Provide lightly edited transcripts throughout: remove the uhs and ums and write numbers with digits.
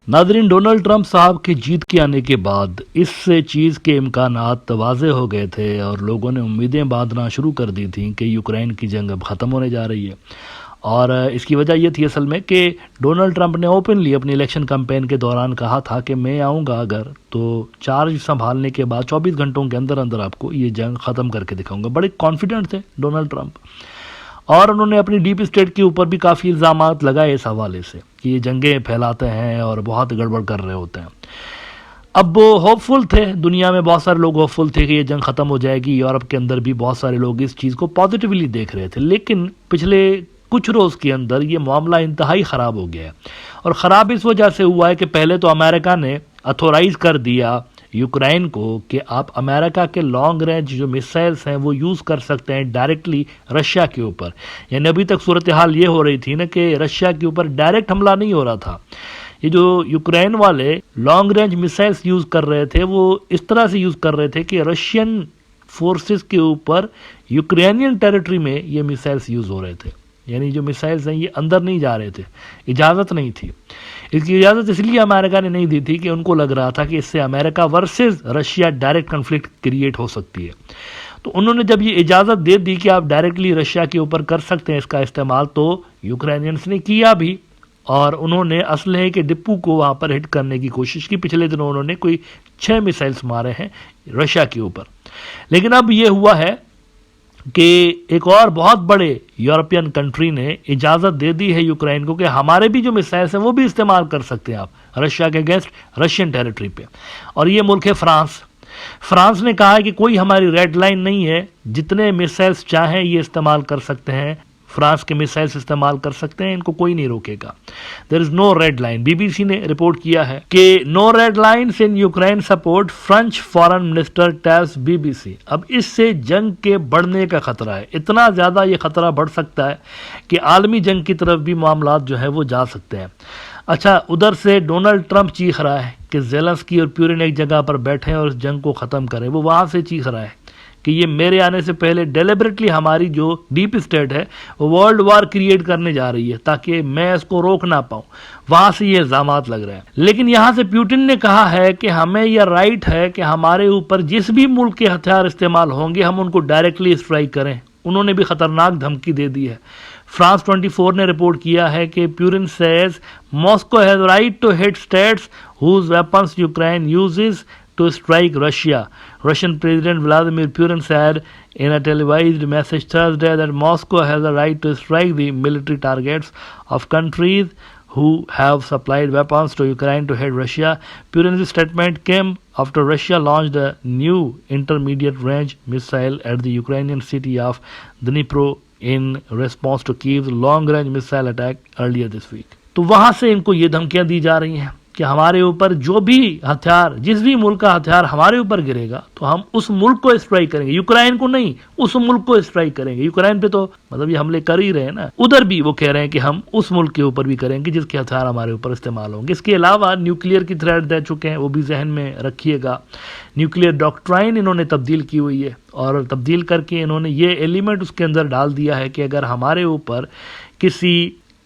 नाज़रीन, Donald Trump साहब की जीत के आने के बाद इस चीज़ के इम्कानात वाज़े हो गए थे और लोगों ने उम्मीदें बांधना शुरू कर दी थी कि यूक्रेन की जंग अब ख़त्म होने जा रही है। और इसकी वजह ये थी असल में कि डोनाल्ड ट्रंप ने ओपनली अपनी इलेक्शन कैंपेन के दौरान कहा था कि मैं आऊँगा अगर तो चार्ज संभालने के बाद 24 घंटों के अंदर अंदर आपको ये जंग ख़त्म करके दिखाऊंगा। बड़े कॉन्फिडेंट थे डोनाल्ड ट्रंप और उन्होंने अपनी डीप स्टेट के ऊपर भी काफ़ी इल्ज़ामात लगाए इस हवाले से कि ये जंगें फैलाते हैं और बहुत गड़बड़ कर रहे होते हैं। अब वो होपफुल थे, दुनिया में बहुत सारे लोग होपफुल थे कि ये जंग ख़त्म हो जाएगी। यूरोप के अंदर भी बहुत सारे लोग इस चीज़ को पॉजिटिवली देख रहे थे, लेकिन पिछले कुछ रोज़ के अंदर ये मामला इंतहाई ख़राब हो गया है। और ख़राब इस वजह से हुआ है कि पहले तो अमेरिका ने अथोराइज़ कर दिया यूक्रेन को कि आप अमेरिका के लॉन्ग रेंज जो मिसाइल्स हैं वो यूज़ कर सकते हैं डायरेक्टली रशिया के ऊपर। यानी अभी तक सूरत हाल ये हो रही थी ना कि रशिया के ऊपर डायरेक्ट हमला नहीं हो रहा था। ये जो यूक्रेन वाले लॉन्ग रेंज मिसाइल्स यूज़ कर रहे थे वो इस तरह से यूज़ कर रहे थे कि रशियन फोर्सेस के ऊपर यूक्रेनियन टेरिटरी में ये मिसाइल्स यूज़ हो रहे थे। यानी जो मिसाइल्स हैं ये अंदर नहीं जा रहे थे, इजाज़त नहीं थी। इसकी इजाज़त इसलिए अमेरिका ने नहीं दी थी कि उनको लग रहा था कि इससे America versus Russia direct conflict create हो सकती है। तो उन्होंने जब ये इजाज़त दे दी कि आप डायरेक्टली रशिया के ऊपर कर सकते हैं इसका इस्तेमाल, तो यूक्रेनियंस ने किया भी और उन्होंने असलहे के डिपो को वहाँ पर हिट करने की कोशिश की। पिछले दिनों उन्होंने कोई 6 मिसाइल्स मारे हैं रशिया के ऊपर। लेकिन अब ये हुआ है कि एक और बहुत बड़े यूरोपियन कंट्री ने इजाज़त दे दी है यूक्रेन को कि हमारे भी जो मिसाइल्स हैं वो भी इस्तेमाल कर सकते हैं आप रशिया के अगेंस्ट रशियन टेरिटरी पे। और ये मुल्क है फ्रांस। फ्रांस ने कहा है कि कोई हमारी रेड लाइन नहीं है, जितने मिसाइल्स चाहें ये इस्तेमाल कर सकते हैं, फ्रांस के मिसाइल्स इस्तेमाल कर सकते हैं, इनको कोई नहीं रोकेगा। There is no red line. BBC ने रिपोर्ट किया है कि no red lines in Ukraine support, French foreign minister tells BBC. अब इससे जंग के बढ़ने का खतरा है, इतना ज़्यादा ये खतरा बढ़ सकता है कि आलमी जंग की तरफ भी मामला जो है वो जा सकते हैं। अच्छा, उधर से डोनाल्ड ट्रंप चीख रहा है कि ज़ेलेंस्की और प्यूरिन एक जगह पर बैठें और इस जंग को ख़त्म करें। वो वहाँ से चीख रहा है कि ये मेरे आने से पहले डेलिबरेटली हमारी जो डीप स्टेट है वो वर्ल्ड वार क्रिएट करने जा रही है ताकि मैं इसको रोक ना पाऊँ। वहाँ से ये इल्ज़ामात लग रहे हैं। लेकिन यहाँ से पुतिन ने कहा है कि हमें यह राइट है कि हमारे ऊपर जिस भी मुल्क के हथियार इस्तेमाल होंगे हम उनको डायरेक्टली स्ट्राइक करें। उन्होंने भी खतरनाक धमकी दे दी है। फ्रांस 24 ने रिपोर्ट किया है कि Putin says Moscow has right to hit states whose weapons Ukraine uses to strike Russia. Russian President Vladimir Putin said in a televised message Thursday that Moscow has a right to strike the military targets of countries who have supplied weapons to Ukraine to hit Russia. Putin's statement came after Russia launched a new intermediate range missile at the Ukrainian city of Dnipro in response to Kyiv's long range missile attack earlier this week. तो वहां से इनको ये धमकियां दी जा रही हैं कि हमारे ऊपर जो भी हथियार, जिस भी मुल्क का हथियार हमारे ऊपर गिरेगा तो हम उस मुल्क को स्ट्राइक करेंगे, यूक्रेन को नहीं, उस मुल्क को स्ट्राइक करेंगे। यूक्रेन पे तो मतलब ये हमले कर ही रहे हैं ना, उधर भी वो कह रहे हैं कि हम उस मुल्क के ऊपर भी करेंगे जिसके हथियार हमारे ऊपर इस्तेमाल होंगे। इसके अलावा न्यूक्लियर की थ्रेट दे चुके हैं, वो भी जहन में रखिएगा। न्यूक्लियर डॉक्ट्राइन इन्होंने तब्दील की हुई है और तब्दील करके इन्होंने ये एलिमेंट उसके अंदर डाल दिया है कि अगर हमारे ऊपर किसी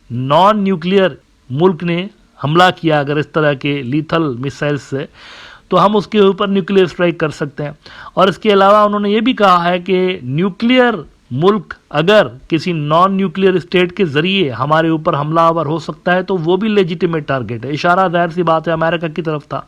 नॉन न्यूक्लियर मुल्क ने हमला किया अगर इस तरह के लीथल मिसाइल्स से, तो हम उसके ऊपर न्यूक्लियर स्ट्राइक कर सकते हैं। और इसके अलावा उन्होंने ये भी कहा है कि न्यूक्लियर मुल्क अगर किसी नॉन न्यूक्लियर स्टेट के ज़रिए हमारे ऊपर हमलावर हो सकता है तो वो भी लेजिटिमेट टारगेट है। इशारा जाहिर सी बात है अमेरिका की तरफ था।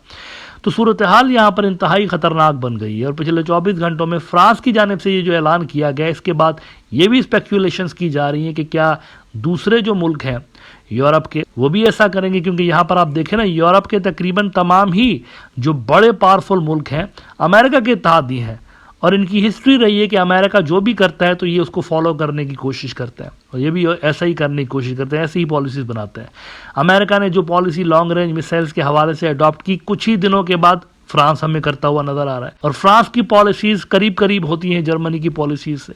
तो सूरत हाल यहाँ पर इंतहाई ख़तरनाक बन गई है और पिछले 24 घंटों में फ्रांस की जानिब से ये जो ऐलान किया गया, इसके बाद ये भी स्पेक्यूलेशंस की जा रही हैं कि क्या दूसरे जो मुल्क हैं यूरोप के वो भी ऐसा करेंगे, क्योंकि यहाँ पर आप देखें ना यूरोप के तकरीबन तमाम ही जो बड़े पावरफुल मुल्क हैं अमेरिका के इत्तेहादी हैं और इनकी हिस्ट्री रही है कि अमेरिका जो भी करता है तो ये उसको फॉलो करने की कोशिश करते हैं और ये भी ऐसा ही करने की कोशिश करते हैं, ऐसी ही पॉलिसीज़ बनाते हैं। अमेरिका ने जो पॉलिसी लॉन्ग रेंज मिसाइल्स के हवाले से अडॉप्ट की, कुछ ही दिनों के बाद फ्रांस हमें करता हुआ नजर आ रहा है, और फ्रांस की पॉलिसीज करीब करीब होती हैं जर्मनी की पॉलिसीज से।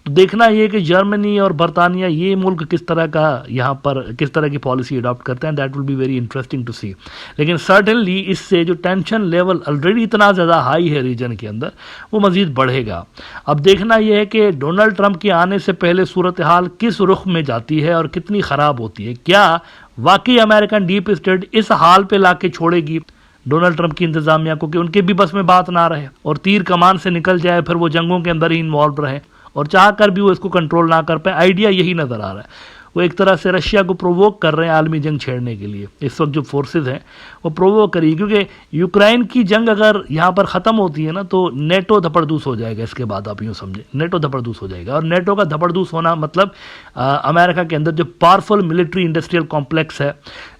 तो देखना ये कि जर्मनी और बरतानिया ये मुल्क किस तरह का यहाँ पर किस तरह की पॉलिसी अडॉप्ट करते हैं, that will be very interesting to see. लेकिन सर्टेनली इससे जो टेंशन लेवल ऑलरेडी इतना ज़्यादा हाई है रीजन के अंदर, वो मजीद बढ़ेगा। अब देखना यह है कि डोनाल्ड ट्रंप के आने से पहले सूरत हाल किस रुख में जाती है और कितनी ख़राब होती है। क्या वाकई अमेरिकन डीप स्टेट इस हाल पे लाके छोड़ेगी डोनाल्ड ट्रंप की इंतजामिया को कि उनके भी बस में बात ना रहे और तीर कमान से निकल जाए, फिर वो जंगों के अंदर ही इन्वॉल्व रहे और चाह कर भी वो इसको कंट्रोल ना कर पाए। आइडिया यही नजर आ रहा है। वो एक तरह से रशिया को प्रोवोक कर रहे हैं आलमी जंग छेड़ने के लिए। इस वक्त जो फोर्सेज हैं वो प्रोवोक करेगी, क्योंकि यूक्रेन की जंग अगर यहाँ पर ख़त्म होती है ना तो नेटो धपड़दूस हो जाएगा। इसके बाद आप यूँ समझें, नेटो धपड़दूस हो जाएगा। और नेटो का धपड़दूस होना मतलब अमेरिका के अंदर जो पावरफुल मिलिट्री इंडस्ट्रियल कॉम्प्लेक्स है,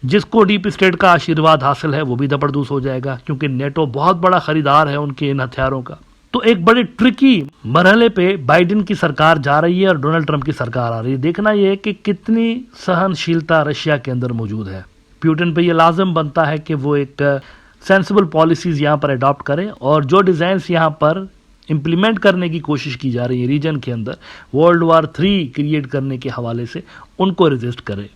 जिसको डीप स्टेट का आशीर्वाद हासिल है, वो भी धपड़दूस हो जाएगा, क्योंकि नेटो बहुत बड़ा खरीदार है उनके इन हथियारों का। तो एक बड़े ट्रिकी मरहले पे बाइडेन की सरकार जा रही है और डोनाल्ड ट्रंप की सरकार आ रही है। देखना यह है कि कितनी सहनशीलता रशिया के अंदर मौजूद है। पुतिन पे ये लाजम बनता है कि वो एक सेंसिबल पॉलिसीज यहाँ पर अडॉप्ट करें और जो डिज़ाइंस यहाँ पर इम्प्लीमेंट करने की कोशिश की जा रही है रीजन के अंदर वर्ल्ड वार 3 क्रिएट करने के हवाले से, उनको रेजिस्ट करें।